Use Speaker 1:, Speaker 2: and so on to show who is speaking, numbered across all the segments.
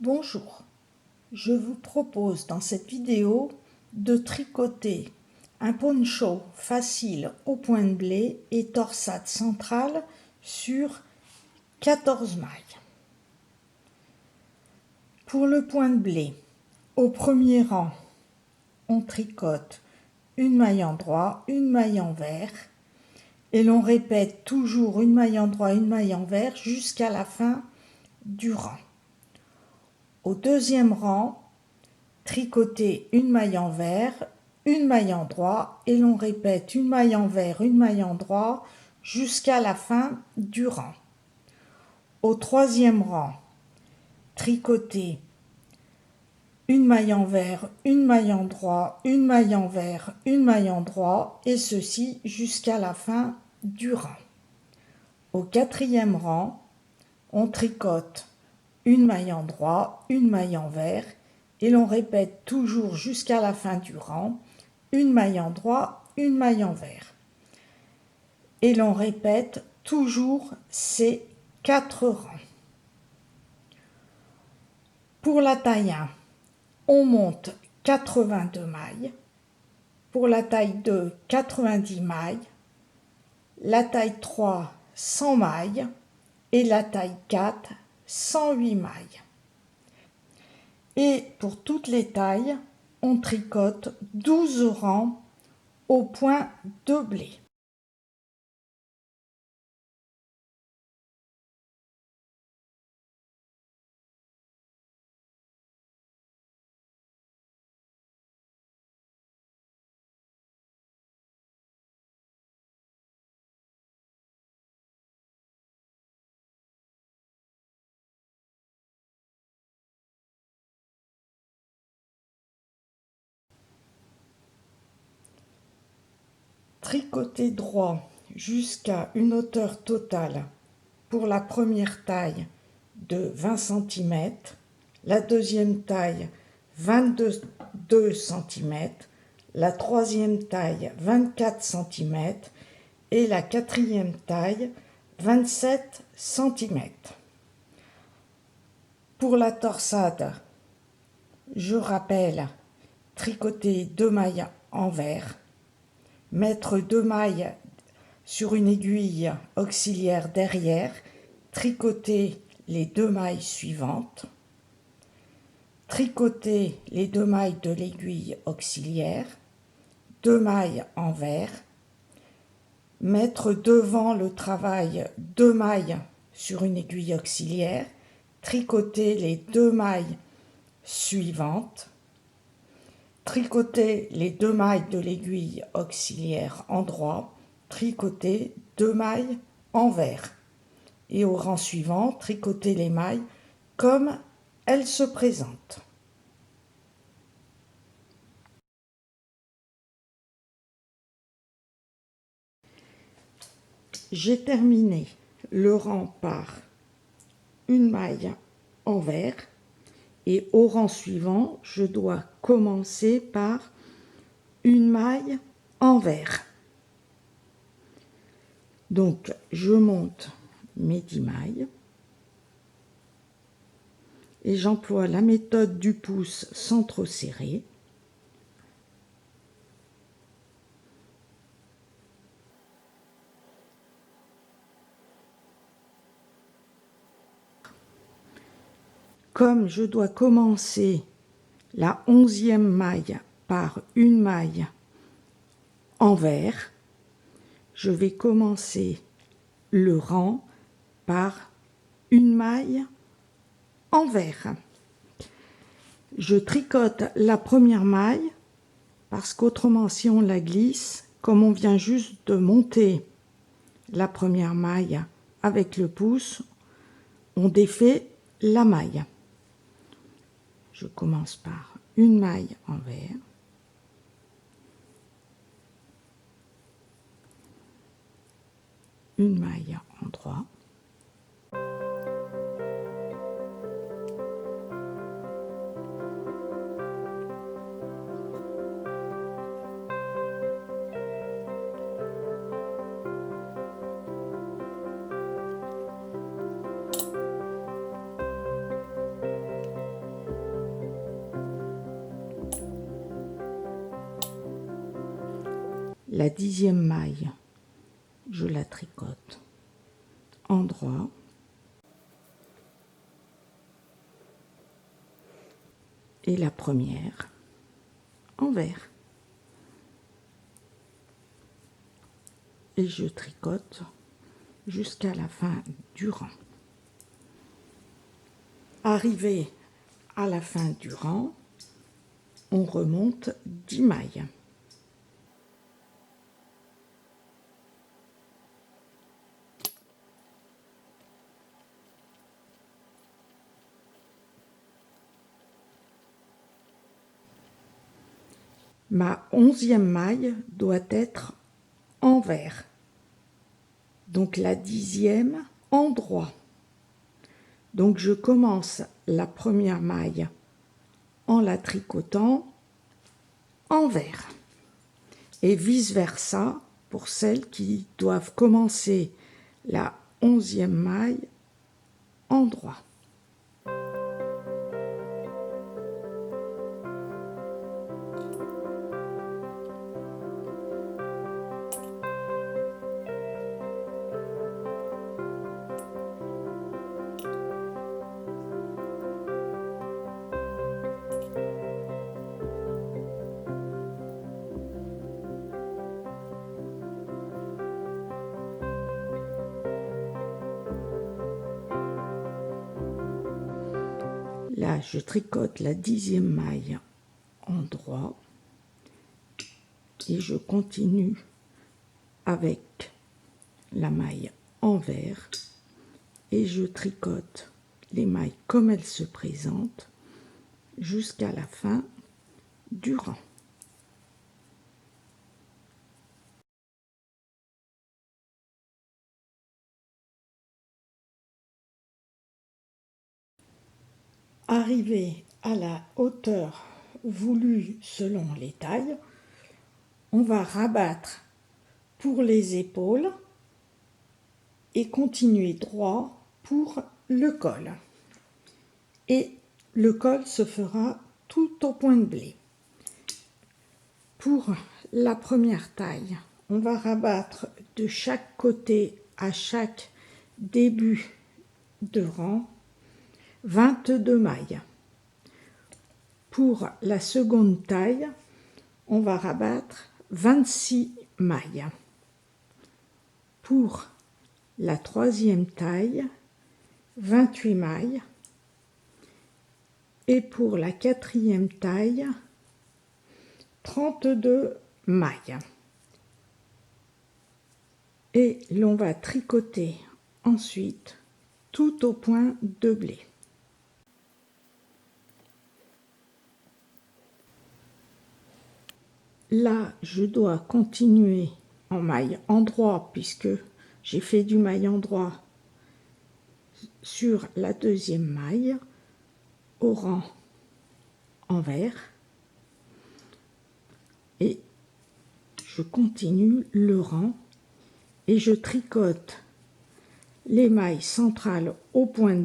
Speaker 1: Bonjour, je vous propose dans cette vidéo de tricoter un poncho facile au point de blé et torsade centrale sur 14 mailles. Pour le point de blé, au premier rang, on tricote une maille endroit, une maille envers et l'on répète toujours une maille endroit, une maille envers jusqu'à la fin du rang. Au deuxième rang, tricoter une maille envers, une maille endroit et l'on répète une maille envers, une maille endroit jusqu'à la fin du rang. Au troisième rang, tricoter une maille envers, une maille endroit, une maille envers, une maille endroit et ceci jusqu'à la fin du rang. Au quatrième rang, on tricote une maille endroit, une maille envers et l'on répète toujours jusqu'à la fin du rang une maille endroit, une maille envers. Et l'on répète toujours ces 4 rangs. Pour la taille 1, on monte 82 mailles. Pour la taille 2, 90 mailles. La taille 3, 100 mailles. Et la taille 4, 108 mailles. Et pour toutes les tailles, on tricote 12 rangs au point de blé. Tricoter droit jusqu'à une hauteur totale pour la première taille de 20 cm, la deuxième taille 22 cm, la troisième taille 24 cm et la quatrième taille 27 cm. Pour la torsade, je rappelle, tricoter 2 mailles envers, mettre 2 mailles sur une aiguille auxiliaire derrière, tricoter les 2 mailles suivantes, tricoter les 2 mailles de l'aiguille auxiliaire, 2 mailles envers, mettre devant le travail 2 mailles sur une aiguille auxiliaire, tricoter les 2 mailles suivantes, tricoter les 2 mailles de l'aiguille auxiliaire endroit, tricoter 2 mailles envers et au rang suivant, tricoter les mailles comme elles se présentent. J'ai terminé le rang par une maille envers et au rang suivant, je dois commencer par une maille envers. Donc, je monte mes 10 mailles et j'emploie la méthode du pouce sans trop serrer. Comme je dois commencer la 11e maille par une maille envers, je vais commencer le rang par une maille envers. Je tricote la première maille parce qu'autrement si on la glisse, comme on vient juste de monter la première maille avec le pouce, on défait la maille. Je commence par une maille envers, une maille endroit, la 10e maille, je la tricote en droit. Et la première en vert. Et je tricote jusqu'à la fin du rang. Arrivé à la fin du rang, on remonte 10 mailles. Ma 11e maille doit être en vert, donc la 10e en droit. Donc je commence la première maille en la tricotant en vert et vice versa pour celles qui doivent commencer la 11e maille en droit. Là, je tricote la 10e maille en droit et je continue avec la maille en vert et je tricote les mailles comme elles se présentent jusqu'à la fin du rang. Arrivé à la hauteur voulue selon les tailles, on va rabattre pour les épaules et continuer droit pour le col. Et le col se fera tout au point de blé. Pour la première taille, on va rabattre de chaque côté à chaque début de rang 22 mailles. Pour la seconde taille, on va rabattre 26 mailles. Pour la troisième taille, 28 mailles. Et pour la quatrième taille, 32 mailles. Et l'on va tricoter ensuite tout au point de blé. Là, je dois continuer en maille en droit puisque j'ai fait du maille en droit sur la deuxième maille au rang en vert et je continue le rang et je tricote les mailles centrales au point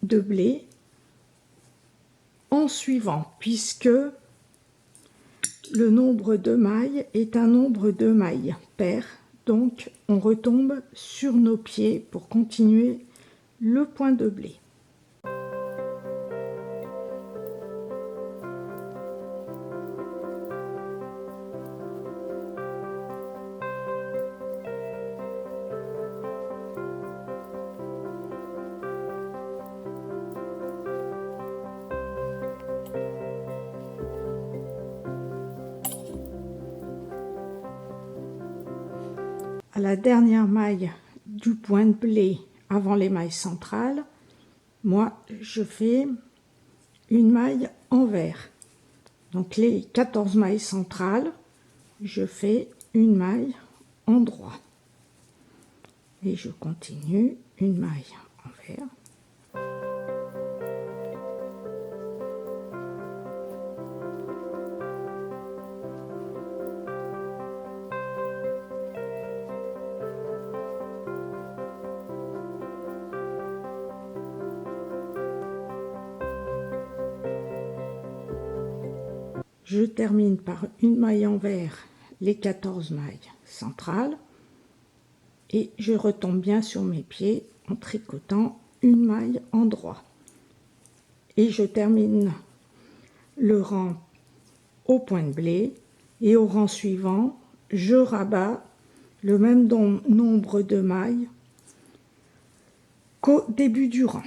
Speaker 1: de blé en suivant puisque le nombre de mailles est un nombre de mailles paires, donc on retombe sur nos pieds pour continuer le point de blé. À la dernière maille du point de blé avant les mailles centrales, moi je fais une maille en vert. Donc les 14 mailles centrales, je fais une maille en droit. Et je continue une maille en vert. Je termine par une maille en vert les 14 mailles centrales et je retombe bien sur mes pieds en tricotant une maille en droit. Et je termine le rang au point de blé et au rang suivant, je rabats le même nombre de mailles qu'au début du rang.